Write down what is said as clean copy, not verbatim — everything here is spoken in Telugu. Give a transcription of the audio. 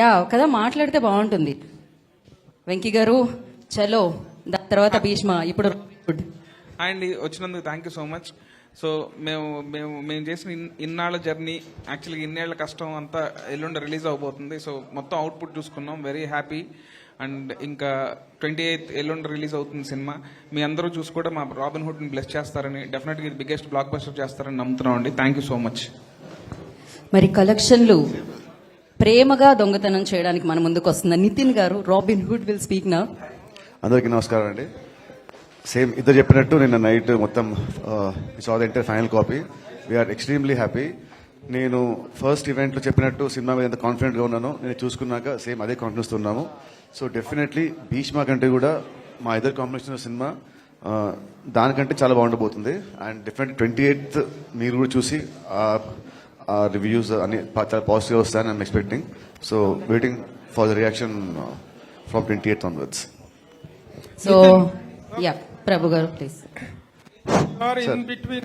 యా కదా, మాట్లాడితే బాగుంటుంది. వెంకీ గారు చలో, దాని తర్వాత భీష్మ, ఇప్పుడు అండ్ వచ్చినందుకు thank you so much. So మేము చేసిన ఇన్నాళ్ళ జర్నీ, యాక్చువల్గా ఇన్నేళ్ల కష్టం అంతా ఎల్లుండి రిలీజ్ అవబోతుంది. సో మొత్తం అవుట్పుట్ చూసుకున్నాం, వెరీ హ్యాపీ. అండ్ ఇంకా 28th ఎల్లుండి రిలీజ్ అవుతుంది సినిమా. మీ అందరూ చూసి కూడా మా రాబిన్ హుడ్ని బ్లెస్ చేస్తారని, డెఫినెట్గా ఇది బిగ్గెస్ట్ బ్లాక్ బస్టర్ చేస్తారని నమ్ముతున్నాం అండి. Thank you so much. మరి కలెక్షన్లు ప్రేమగా దొంగతనం చేయడానికి మన ముందుకు వస్తుంది నితిన్ గారు. Robin Hood will speak now. అందరికీ నమస్కారం అండి. సేమ్ ఇద్దరు చెప్పినట్టు నిన్న నైట్ మొత్తం it's all the entire final copy. We are extremely happy. నేను ఫస్ట్ ఈవెంట్లో చెప్పినట్టు సినిమా మీద ఎంత కాన్ఫిడెంట్గా ఉన్నానో నేను చూసుకున్నాక సేమ్ అదే కాన్ఫిడెన్స్ ఉన్నాము. సో డెఫినెట్లీ భీష్మ కంటే కూడా మా ఇద్దరు కాంబినేషన్ సినిమా దానికంటే చాలా బాగుండబోతుంది. అండ్ డెఫినెట్లీ 28th మీరు కూడా చూసి రివ్యూస్ అన్ని చాలా పాజిటివ్గా వస్తాయని I'm expecting. So waiting for the reaction from 28th onwards. So yeah, Prabhu గారు ప్లీజ్. in between